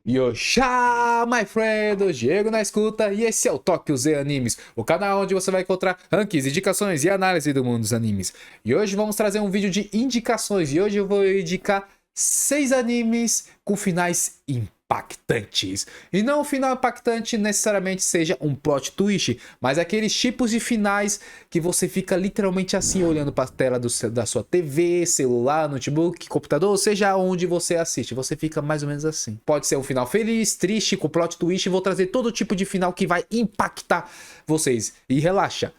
Yosha, my friend, o Diego na escuta e esse é o Tokyo Z Animes, o canal onde você vai encontrar rankings, indicações e análise do mundo dos animes. E hoje vamos trazer um vídeo de indicações e hoje eu vou indicar 6 animes com finais impactantes. E não um final impactante necessariamente seja um plot twist, mas aqueles tipos de finais que você fica literalmente assim olhando para a tela da sua TV, celular, notebook, computador, seja onde você assiste, você fica mais ou menos assim. Pode ser um final feliz, triste, com plot twist, vou trazer todo tipo de final que vai impactar vocês. E relaxa,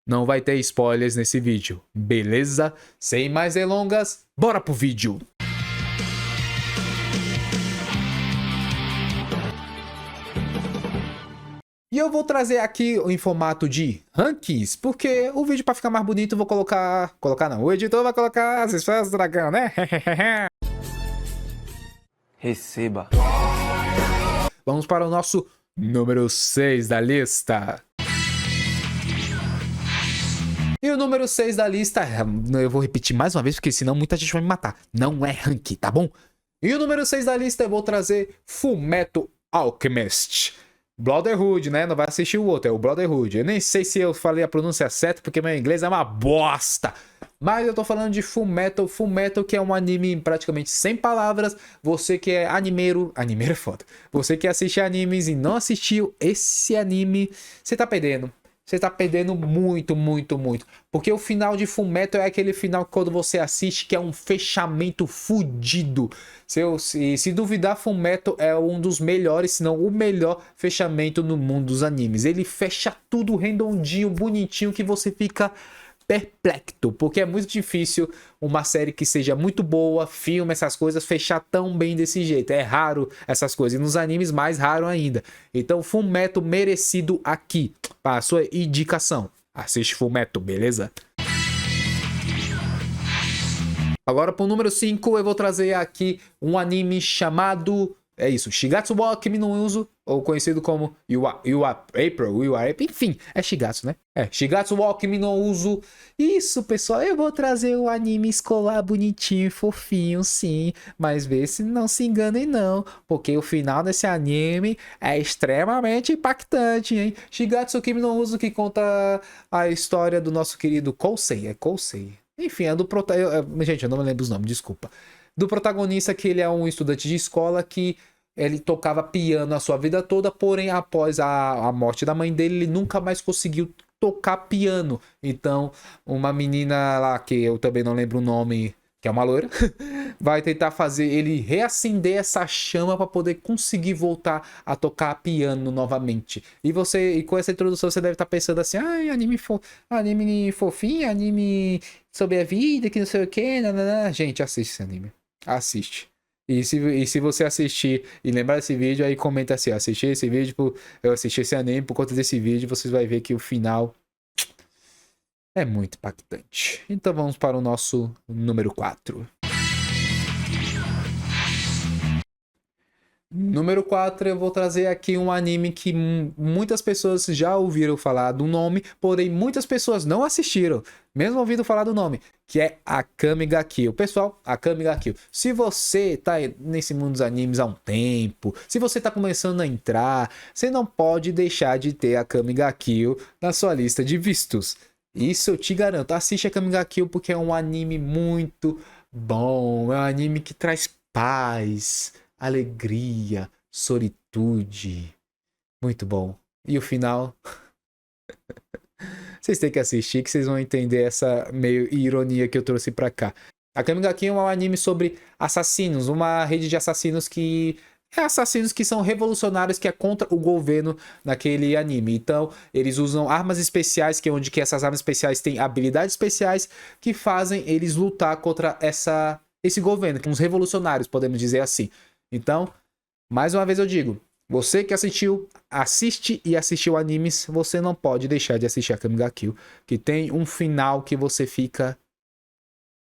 não vai ter spoilers nesse vídeo, beleza? Sem mais delongas, bora pro vídeo! E eu vou trazer aqui em formato de rankings, porque o vídeo para ficar mais bonito eu vou colocar não, o editor vai colocar as esferas do dragão, né? Receba. Vamos para o nosso número 6 da lista. E o número 6 da lista, eu vou repetir mais uma vez, porque senão muita gente vai me matar. Não é ranking, tá bom? E o número 6 da lista eu vou trazer Fullmetal Alchemist. Brotherhood, né? Não vai assistir o outro, é o Brotherhood. Eu nem sei se eu falei a pronúncia certa, porque meu inglês é uma bosta. Mas eu tô falando de Fullmetal. Fullmetal, que é um anime praticamente sem palavras. Você que é animeiro... Animeiro é foda. Você que assiste animes e não assistiu esse anime, você tá perdendo. Você tá perdendo muito, muito, muito. Porque o final de Fullmetal é aquele final que quando você assiste que é um fechamento fudido. Se duvidar, Fullmetal é um dos melhores, se não o melhor fechamento no mundo dos animes. Ele fecha tudo redondinho, bonitinho, que você fica perplexo. Porque é muito difícil uma série que seja muito boa, filme, essas coisas, fechar tão bem desse jeito. É raro essas coisas. E nos animes, mais raro ainda. Então, Fullmetal merecido aqui. Para a sua indicação. Assiste Fullmetal, beleza? Agora, para o número 5, eu vou trazer aqui um anime chamado... É isso, Shigatsu wa Kimi no Uso, ou conhecido como You Are April, enfim, é Shigatsu, né? É, Shigatsu wa Kimi no Uso. Isso, pessoal, eu vou trazer o anime escolar bonitinho e fofinho, sim, mas vê se não se enganem não, porque o final desse anime é extremamente impactante, hein? Shigatsu Kimi no Uso, que conta a história do nosso querido Kousei, é Kousei. Enfim, é do protagonista, gente, eu não me lembro os nomes, desculpa. Do protagonista, que ele é um estudante de escola que ele tocava piano a sua vida toda, porém após a morte da mãe dele, ele nunca mais conseguiu tocar piano. Então, uma menina lá, que eu também não lembro o nome, que é uma loira, vai tentar fazer ele reacender essa chama para poder conseguir voltar a tocar piano novamente. E com essa introdução você deve estar pensando assim, anime fofinho, anime sobre a vida, que não sei o que, gente, assiste esse anime. Assiste. E se você assistir e lembrar desse vídeo, aí comenta assim, assisti esse vídeo, eu assisti esse anime por conta desse vídeo, vocês vão ver que o final é muito impactante. Então vamos para o nosso número 4. Número 4, eu vou trazer aqui um anime que muitas pessoas já ouviram falar do nome, porém muitas pessoas não assistiram, mesmo ouvindo falar do nome, que é Akame ga Kill. Pessoal, Akame ga Kill, se você tá nesse mundo dos animes há um tempo, se você tá começando a entrar, você não pode deixar de ter Akame ga Kill na sua lista de vistos. Isso eu te garanto, assiste Akame ga Kill porque é um anime muito bom, é um anime que traz paz, alegria, solitude. Muito bom. E o final? Vocês têm que assistir que vocês vão entender essa meio ironia que eu trouxe pra cá. Akame ga Kill é um anime sobre assassinos, uma rede de assassinos que... assassinos que são revolucionários, que é contra o governo naquele anime. Então, eles usam armas especiais, que é onde que essas armas especiais têm habilidades especiais que fazem eles lutar contra esse governo, que são os revolucionários, podemos dizer assim. Então, mais uma vez eu digo, você que assiste e assistiu animes, você não pode deixar de assistir Akame ga Kill, que tem um final que você fica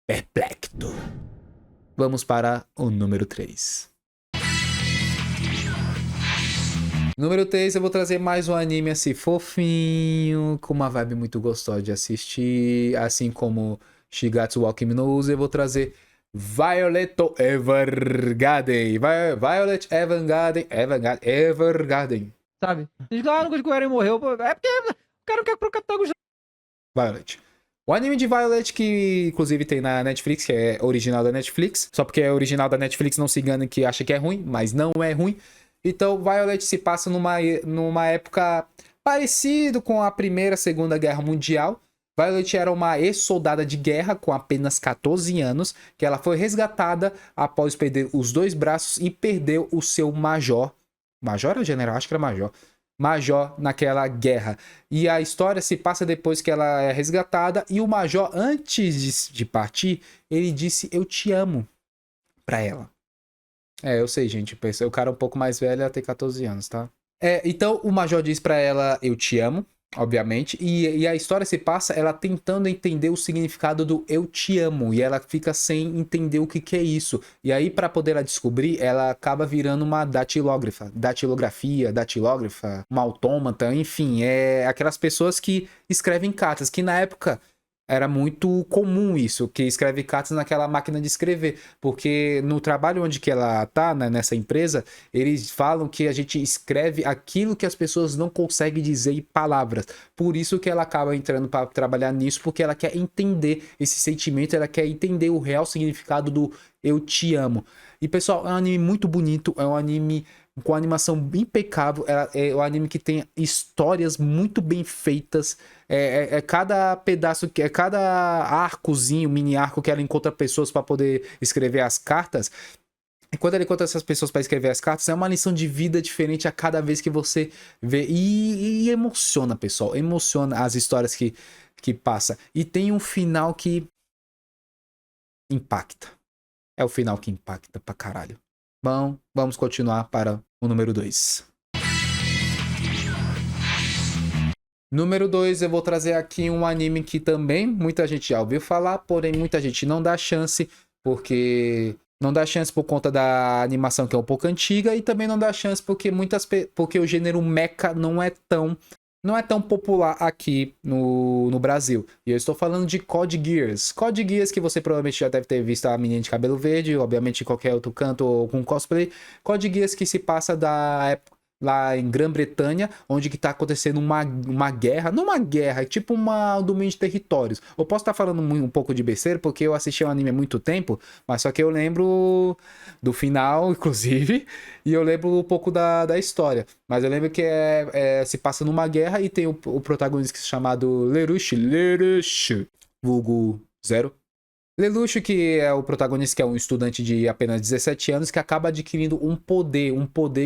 perplexo. Vamos para o número 3. Número 3, eu vou trazer mais um anime assim fofinho, com uma vibe muito gostosa de assistir, assim como Shigatsu wa Kimi no Uso, eu vou trazer Violet Evergarden. Violet Evergarden. Evergarden. Sabe? Diz, não gostei que o Eren morreu. É porque o cara não quer pro protagonista. Violet. O anime de Violet, que inclusive tem na Netflix, que é original da Netflix. Só porque é original da Netflix, não se engane que acha que é ruim, mas não é ruim. Então, Violet se passa numa época parecido com a Primeira e Segunda Guerra Mundial. Violet era uma ex-soldada de guerra com apenas 14 anos, que ela foi resgatada após perder os dois braços e perdeu o seu major. Major ou general? Acho que era major. Major naquela guerra. E a história se passa depois que ela é resgatada e o major, antes de partir, ele disse eu te amo pra ela. É, eu sei, gente. O cara um pouco mais velho, ela tem 14 anos, tá? Então o Major diz pra ela, eu te amo, obviamente. E a história se passa ela tentando entender o significado do eu te amo. E ela fica sem entender o que é isso. E aí, pra poder ela descobrir, ela acaba virando uma datilógrafa. Datilógrafa, uma autômata, enfim. É aquelas pessoas que escrevem cartas, que na época era muito comum isso, que escreve cartas naquela máquina de escrever, porque no trabalho onde que ela tá, né, nessa empresa, eles falam que a gente escreve aquilo que as pessoas não conseguem dizer em palavras. Por isso que ela acaba entrando para trabalhar nisso, porque ela quer entender esse sentimento, ela quer entender o real significado do eu te amo. E pessoal, é um anime muito bonito, é um anime com animação impecável, é um anime que tem histórias muito bem feitas. Cada pedaço, cada arcozinho, mini arco que ela encontra pessoas para poder escrever as cartas. E quando ela encontra essas pessoas para escrever as cartas, é uma lição de vida diferente a cada vez que você vê. E emociona, pessoal. Emociona as histórias que passa. E tem um final que impacta. É o final que impacta pra caralho. Bom, vamos continuar para o número 2. Número 2, eu vou trazer aqui um anime que também muita gente já ouviu falar, porém muita gente não dá chance, porque não dá chance por conta da animação que é um pouco antiga e também não dá chance porque o gênero mecha não é tão popular aqui no Brasil. E eu estou falando de Code Geass. Code Geass, que você provavelmente já deve ter visto a menina de cabelo verde, obviamente em qualquer outro canto ou com cosplay. Code Geass que se passa da época lá em Grã-Bretanha, onde que tá acontecendo uma guerra, não uma guerra, é tipo um domínio de territórios. Eu posso estar falando um pouco de besteira, porque eu assisti o anime há muito tempo, mas só que eu lembro do final, inclusive, e eu lembro um pouco da história. Mas eu lembro que se passa numa guerra e tem o protagonista chamado Lelouch, vulgo Zero. Lelouch, que é o protagonista, que é um estudante de apenas 17 anos, que acaba adquirindo um poder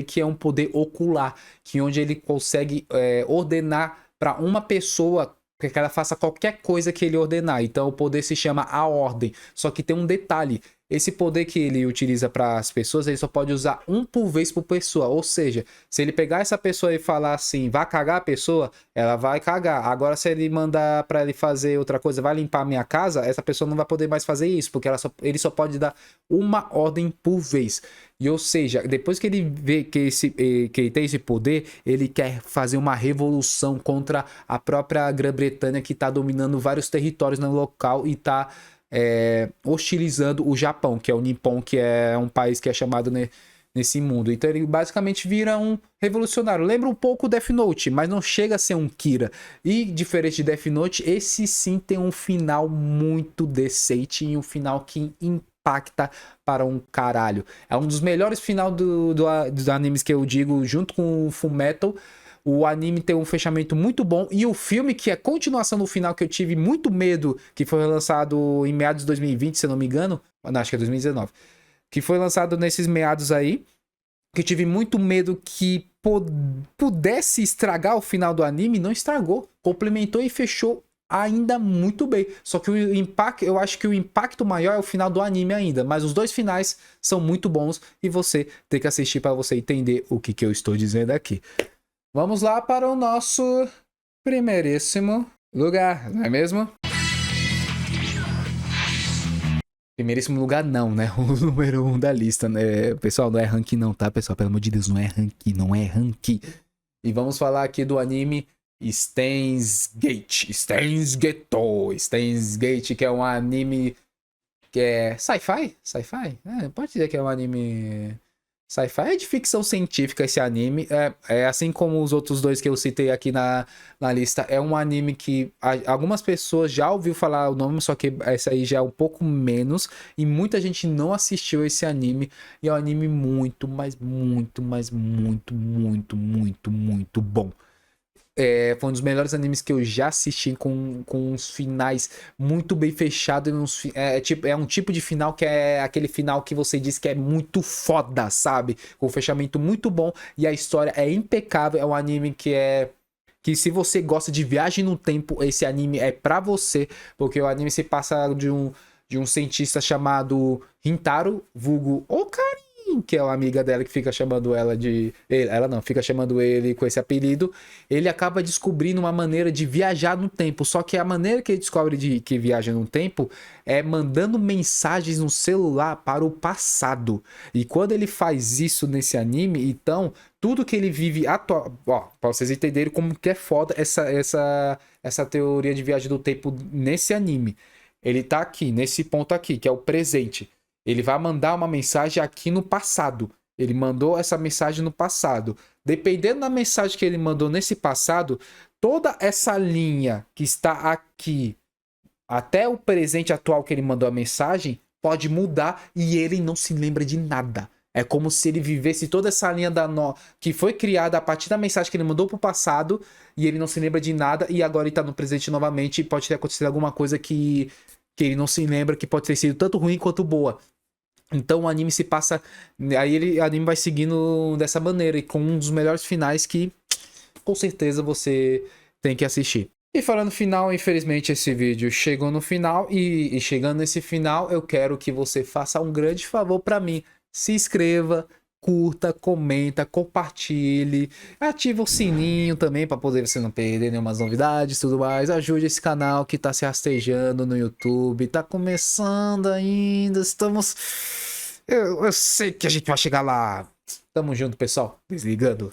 que é um poder ocular, que onde ele consegue ordenar para uma pessoa que ela faça qualquer coisa que ele ordenar. Então o poder se chama a ordem. Só que tem um detalhe. Esse poder que ele utiliza para as pessoas, ele só pode usar um por vez por pessoa. Ou seja, se ele pegar essa pessoa e falar assim, vá cagar a pessoa, ela vai cagar. Agora, se ele mandar para ele fazer outra coisa, vai limpar a minha casa, essa pessoa não vai poder mais fazer isso, porque ele só pode dar uma ordem por vez. E ou seja, depois que ele vê que ele tem esse poder, ele quer fazer uma revolução contra a própria Grã-Bretanha, que está dominando vários territórios no local e está hostilizando o Japão, que é o Nippon, que é um país que é chamado nesse mundo. Então ele basicamente vira um revolucionário. Lembra um pouco Death Note, mas não chega a ser um Kira. E diferente de Death Note, esse sim tem um final muito decente e um final que impacta para um caralho. É um dos melhores final dos animes que eu digo, junto com o Fullmetal. O anime tem um fechamento muito bom. E o filme, que é continuação do final, que eu tive muito medo, que foi lançado em meados de 2020, se eu não me engano. Não, acho que é 2019. Que foi lançado nesses meados aí. Que eu tive muito medo que pudesse estragar o final do anime. Não estragou. Complementou e fechou ainda muito bem. Só que eu acho que o impacto maior é o final do anime ainda. Mas os dois finais são muito bons. E você tem que assistir para você entender o que eu estou dizendo aqui. Vamos lá para o nosso primeiríssimo lugar, não é mesmo? Primeiríssimo lugar não, né? O número 1 da lista, né? Pessoal, não é ranking não, tá, pessoal? Pelo amor de Deus, não é ranking, não é ranking. E vamos falar aqui do anime Steins Gate. Steins Gate, que é um anime que é sci-fi? Sci-fi? Pode dizer que é um anime sci-fi. É de ficção científica esse anime. É assim como os outros dois que eu citei aqui na lista. É um anime que algumas pessoas já ouviu falar o nome, só que esse aí já é um pouco menos. E muita gente não assistiu esse anime. E é um anime muito, mas muito, mas muito, muito, muito, muito bom. Foi um dos melhores animes que eu já assisti com uns finais muito bem fechados. É um tipo de final que é aquele final que você diz que é muito foda, sabe? Com um fechamento muito bom e a história é impecável. É um anime que se você gosta de viagem no tempo, esse anime é pra você, porque o anime se passa de um cientista chamado Rintaro, vulgo Okarin, que é uma amiga dela que fica chamando ela de... Ela não, fica chamando ele com esse apelido. Ele acaba descobrindo uma maneira de viajar no tempo, só que a maneira que ele descobre que viaja no tempo é mandando mensagens no celular para o passado. E quando ele faz isso nesse anime, então tudo que ele vive atual, ó, para vocês entenderem como que é foda essa teoria de viagem do tempo nesse anime. Ele tá aqui, nesse ponto aqui, que é o presente. Ele vai mandar uma mensagem aqui no passado. Ele mandou essa mensagem no passado. Dependendo da mensagem que ele mandou nesse passado, toda essa linha que está aqui até o presente atual que ele mandou a mensagem pode mudar e ele não se lembra de nada. É como se ele vivesse toda essa linha que foi criada a partir da mensagem que ele mandou pro passado e ele não se lembra de nada e agora ele tá no presente novamente e pode ter acontecido alguma coisa que ele não se lembra, que pode ter sido tanto ruim quanto boa. Então o anime se passa... Aí o anime vai seguindo dessa maneira e com um dos melhores finais que com certeza você tem que assistir. E falando final, infelizmente esse vídeo chegou no final e chegando nesse final eu quero que você faça um grande favor para mim. Se inscreva, curta, comenta, compartilhe, ativa o sininho também para poder você não perder nenhuma novidades e tudo mais. Ajude esse canal que tá se rastejando no YouTube, tá começando ainda, eu sei que a gente vai chegar lá. Tamo junto, pessoal. Desligando.